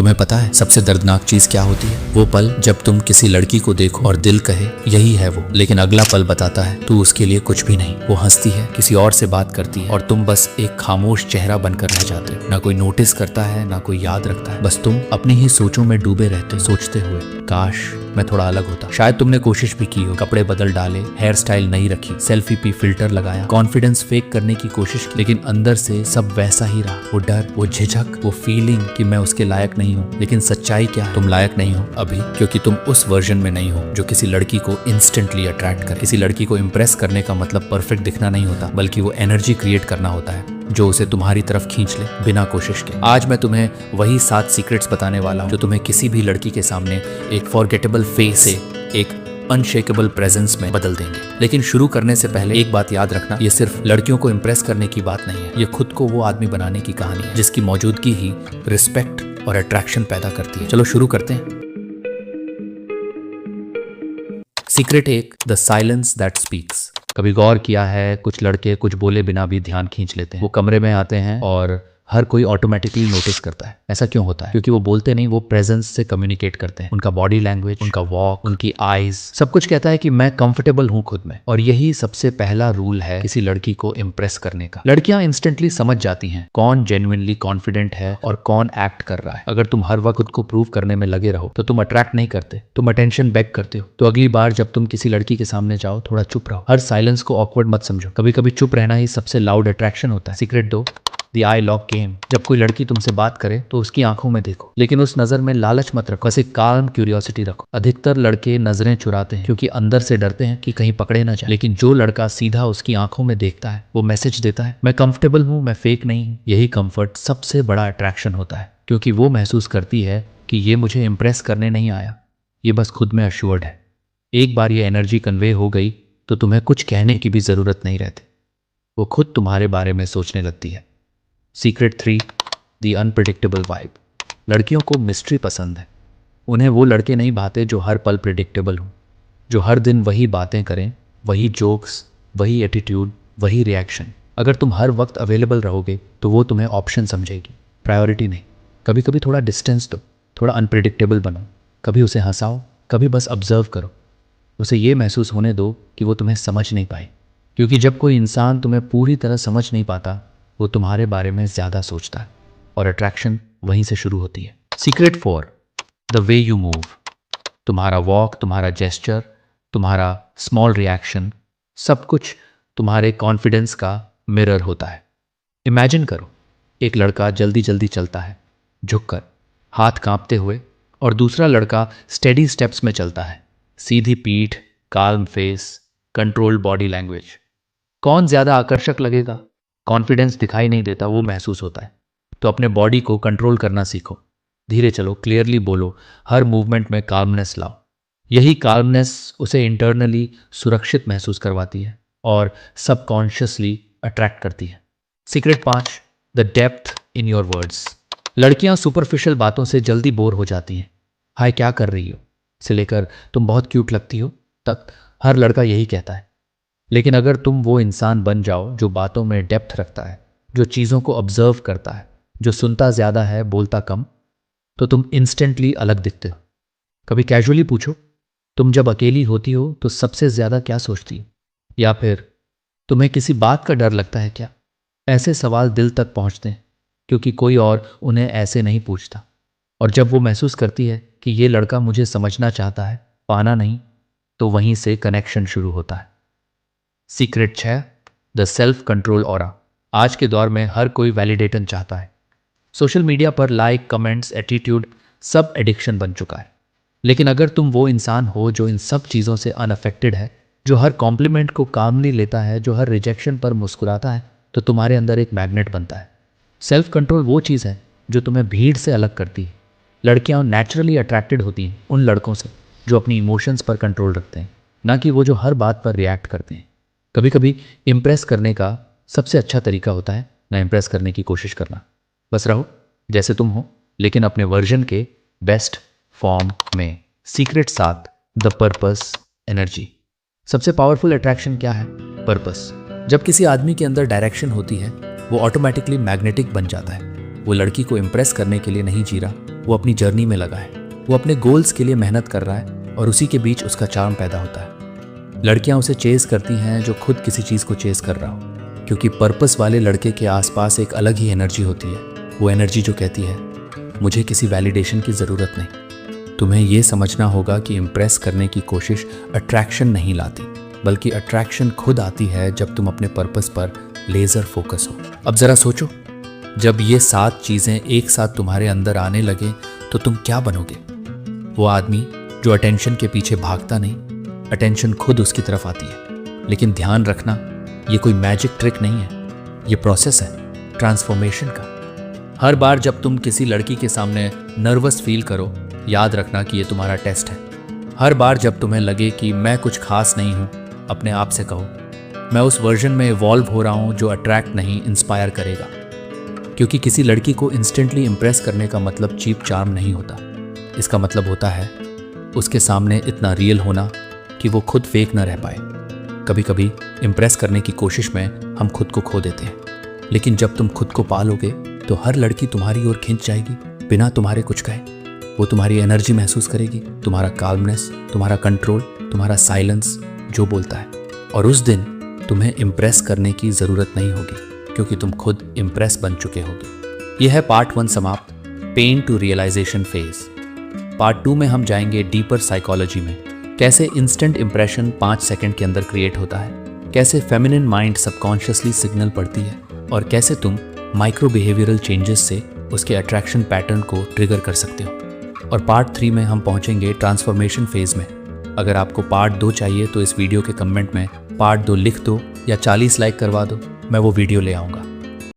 तुम्हें पता है सबसे दर्दनाक चीज क्या होती है? वो पल जब तुम किसी लड़की को देखो और दिल कहे यही है वो, लेकिन अगला पल बताता है तू उसके लिए कुछ भी नहीं। वो हंसती है, किसी और से बात करती है और तुम बस एक खामोश चेहरा बनकर रह जाते हो। ना कोई नोटिस करता है, ना कोई याद रखता है, बस तुम अपनी ही सोचों में डूबे रहते, सोचते हुए काश मैं थोड़ा अलग होता। शायद तुमने कोशिश भी की हो, कपड़े बदल डाले, हेयर स्टाइल नहीं रखी, सेल्फी पे फिल्टर लगाया, कॉन्फिडेंस फेक करने की कोशिश की, लेकिन अंदर से सब वैसा ही रहा। वो डर, वो झिझक, वो फीलिंग कि मैं उसके लायक नहीं हूँ। लेकिन सच्चाई क्या है? तुम लायक नहीं हो अभी, क्योंकि तुम उस वर्जन में नहीं हो जो किसी लड़की को इंस्टेंटली अट्रैक्ट करे। किसी लड़की को इम्प्रेस करने का मतलब परफेक्ट दिखना नहीं होता, बल्कि वो एनर्जी क्रिएट करना होता है जो उसे तुम्हारी तरफ खींच ले बिना कोशिश के। आज मैं तुम्हें वही 7 सीक्रेट्स बताने वाला हूँ जो तुम्हें किसी भी लड़की के सामने एक फॉरगेटेबल फेस से एक अनशेकेबल प्रेजेंस में बदल देंगे। लेकिन शुरू करने से पहले एक बात याद रखना, ये सिर्फ लड़कियों को इम्प्रेस करने की बात नहीं है, ये खुद को वो आदमी बनाने की कहानी है जिसकी मौजूदगी ही रिस्पेक्ट और अट्रैक्शन पैदा करती है। चलो शुरू करते हैं। Secret 1, the silence that speaks. कभी गौर किया है कुछ लड़के कुछ बोले बिना भी ध्यान खींच लेते हैं। वो कमरे में आते हैं और हर कोई ऑटोमेटिकली नोटिस करता है। ऐसा क्यों होता है? क्योंकि वो बोलते नहीं, वो प्रेजेंस से कम्युनिकेट करते हैं। उनका बॉडी लैंग्वेज, उनका वॉक, उनकी आईज, सब कुछ कहता है कि मैं कंफर्टेबल हूं खुद में। और यही सबसे पहला रूल है किसी लड़की को इम्प्रेस करने का। लड़कियां इंस्टेंटली समझ जाती हैं कौन जेन्युइनली कॉन्फिडेंट है और कौन एक्ट कर रहा है। अगर तुम हर वक्त खुद को प्रूव करने में लगे रहो तो तुम अट्रैक्ट नहीं करते, तुम अटेंशन बैक करते हो। तो अगली बार जब तुम किसी लड़की के सामने जाओ, थोड़ा चुप रहो। हर साइलेंस को ऑकवर्ड मत समझो, कभी कभी चुप रहना ही सबसे लाउड अट्रैक्शन होता है। Secret 2, the I lock game. जब कोई लड़की तुमसे बात करे तो उसकी आंखों में देखो, लेकिन उस नजर में लालच मत रखो, बस एक काम क्यूरियोसिटी रखो। अधिकतर लड़के नजरें चुराते हैं क्योंकि अंदर से डरते हैं कि कहीं पकड़े ना जाए, लेकिन जो लड़का सीधा उसकी आंखों में देखता है वो मैसेज देता है, मैं कंफर्टेबल हूँ, मैं फेक नहीं हूँ। यही कंफर्ट सबसे बड़ा अट्रैक्शन होता है, क्योंकि वो महसूस करती है कि ये मुझे इंप्रेस करने नहीं आया, ये बस खुद में अश्योर्ड है। एक बार ये एनर्जी कन्वे हो गई तो तुम्हें कुछ कहने की भी जरूरत नहीं रहती, वो खुद तुम्हारे बारे में सोचने लगती है। Secret 3, the unpredictable vibe. लड़कियों को मिस्ट्री पसंद है। उन्हें वो लड़के नहीं भाते जो हर पल प्रिडिक्टेबल हों, जो हर दिन वही बातें करें, वही जोक्स, वही एटीट्यूड, वही रिएक्शन। अगर तुम हर वक्त अवेलेबल रहोगे तो वो तुम्हें ऑप्शन समझेगी, प्रायोरिटी नहीं। कभी कभी थोड़ा डिस्टेंस दो, थोड़ा अनप्रिडिक्टेबल बनो, कभी उसे हंसाओ, कभी बस ऑब्जर्व करो। उसे ये महसूस होने दो कि वो तुम्हें समझ नहीं पाई, क्योंकि जब कोई इंसान तुम्हें पूरी तरह समझ नहीं पाता वो तुम्हारे बारे में ज़्यादा सोचता है और अट्रैक्शन वहीं से शुरू होती है। Secret 4, the way you move. तुम्हारा वॉक, तुम्हारा जेस्चर, तुम्हारा स्मॉल रिएक्शन, सब कुछ तुम्हारे कॉन्फिडेंस का मिरर होता है। इमेजिन करो एक लड़का जल्दी जल्दी चलता है झुककर, हाथ कांपते हुए, और दूसरा लड़का स्टेडी स्टेप्स में चलता है, सीधी पीठ, calm face, controlled body language. कौन ज़्यादा आकर्षक लगेगा? कॉन्फिडेंस दिखाई नहीं देता, वो महसूस होता है। तो अपने बॉडी को कंट्रोल करना सीखो, धीरे चलो, क्लियरली बोलो, हर मूवमेंट में काल्मनेस लाओ। यही काल्मनेस उसे इंटरनली सुरक्षित महसूस करवाती है और सबकॉन्शियसली अट्रैक्ट करती है। Secret 5, the depth in your words. लड़कियां सुपरफिशियल बातों से जल्दी बोर हो जाती हैं। हाय क्या कर रही हो से लेकर तुम बहुत क्यूट लगती हो तक हर लड़का यही कहता है। लेकिन अगर तुम वो इंसान बन जाओ जो बातों में डेप्थ रखता है, जो चीज़ों को ऑब्जर्व करता है, जो सुनता ज़्यादा है बोलता कम, तो तुम इंस्टेंटली अलग दिखते हो। कभी कैजुअली पूछो, तुम जब अकेली होती हो तो सबसे ज़्यादा क्या सोचती हो, या फिर तुम्हें किसी बात का डर लगता है क्या? ऐसे सवाल दिल तक पहुँचते हैं क्योंकि कोई और उन्हें ऐसे नहीं पूछता। और जब वो महसूस करती है कि ये लड़का मुझे समझना चाहता है, पाना नहीं, तो वहीं से कनेक्शन शुरू होता है। Secret 6, the self control aura. आज के दौर में हर कोई वैलिडेशन चाहता है। सोशल मीडिया पर लाइक, कमेंट्स, एटीट्यूड सब एडिक्शन बन चुका है। लेकिन अगर तुम वो इंसान हो जो इन सब चीज़ों से अनअफेक्टेड है, जो हर कॉम्प्लीमेंट को कामली लेता है, जो हर रिजेक्शन पर मुस्कुराता है, तो तुम्हारे अंदर एक मैग्नेट बनता है। सेल्फ कंट्रोल वो चीज़ है जो तुम्हें भीड़ से अलग करती है। लड़कियां नेचुरली अट्रैक्टेड होती हैं उन लड़कों से जो अपनी इमोशंस पर कंट्रोल रखते हैं, ना कि वो जो हर बात पर रिएक्ट करते हैं। कभी कभी इम्प्रेस करने का सबसे अच्छा तरीका होता है ना इम्प्रेस करने की कोशिश करना। बस रहो जैसे तुम हो, लेकिन अपने वर्जन के बेस्ट फॉर्म में। Secret 7, the purpose energy. सबसे पावरफुल अट्रैक्शन क्या है? पर्पस। जब किसी आदमी के अंदर डायरेक्शन होती है वो ऑटोमेटिकली मैग्नेटिक बन जाता है। वो लड़की को इम्प्रेस करने के लिए नहीं जी रहा, वो अपनी जर्नी में लगा है, वो अपने गोल्स के लिए मेहनत कर रहा है और उसी के बीच उसका चार्म पैदा होता है। लड़कियां उसे चेस करती हैं जो खुद किसी चीज़ को चेस कर रहा हो, क्योंकि पर्पस वाले लड़के के आसपास एक अलग ही एनर्जी होती है। वो एनर्जी जो कहती है मुझे किसी वैलिडेशन की ज़रूरत नहीं। तुम्हें ये समझना होगा कि इम्प्रेस करने की कोशिश अट्रैक्शन नहीं लाती, बल्कि अट्रैक्शन खुद आती है जब तुम अपने पर्पस पर लेज़र फोकस हो। अब ज़रा सोचो, जब ये 7 चीज़ें एक साथ तुम्हारे अंदर आने लगे तो तुम क्या बनोगे? वो आदमी जो अटेंशन के पीछे भागता नहीं, अटेंशन खुद उसकी तरफ आती है। लेकिन ध्यान रखना, ये कोई मैजिक ट्रिक नहीं है, ये प्रोसेस है ट्रांसफॉर्मेशन का। हर बार जब तुम किसी लड़की के सामने नर्वस फील करो, याद रखना कि ये तुम्हारा टेस्ट है। हर बार जब तुम्हें लगे कि मैं कुछ खास नहीं हूँ, अपने आप से कहो मैं उस वर्जन में इवॉल्व हो रहा हूँ जो अट्रैक्ट नहीं इंस्पायर करेगा। क्योंकि किसी लड़की को इंस्टेंटली इम्प्रेस करने का मतलब चीप चार्म नहीं होता। इसका मतलब होता है उसके सामने इतना रियल होना कि वो खुद फेक न रह पाए। कभी कभी इम्प्रेस करने की कोशिश में हम खुद को खो देते हैं, लेकिन जब तुम खुद को पालोगे तो हर लड़की तुम्हारी ओर खिंच जाएगी बिना तुम्हारे कुछ कहे। वो तुम्हारी एनर्जी महसूस करेगी, तुम्हारा काल्मनेस, तुम्हारा कंट्रोल, तुम्हारा साइलेंस जो बोलता है। और उस दिन तुम्हें इम्प्रेस करने की ज़रूरत नहीं होगी, क्योंकि तुम खुद इम्प्रेस बन चुके होगे। यह है पार्ट 1 समाप्त, pen to realization phase. Part 2 में हम जाएंगे डीपर साइकोलॉजी में। कैसे इंस्टेंट इंप्रेशन 5 सेकंड के अंदर क्रिएट होता है, कैसे फेमिनिन माइंड सबकॉन्शियसली सिग्नल पढ़ती है, और कैसे तुम माइक्रो बिहेवियरल चेंजेस से उसके अट्रैक्शन पैटर्न को ट्रिगर कर सकते हो। और पार्ट 3 में हम पहुंचेंगे ट्रांसफॉर्मेशन फेज में। अगर आपको पार्ट 2 चाहिए तो इस वीडियो के कमेंट में पार्ट 2 लिख दो या 40 लाइक करवा दो, मैं वो वीडियो ले आऊँगा।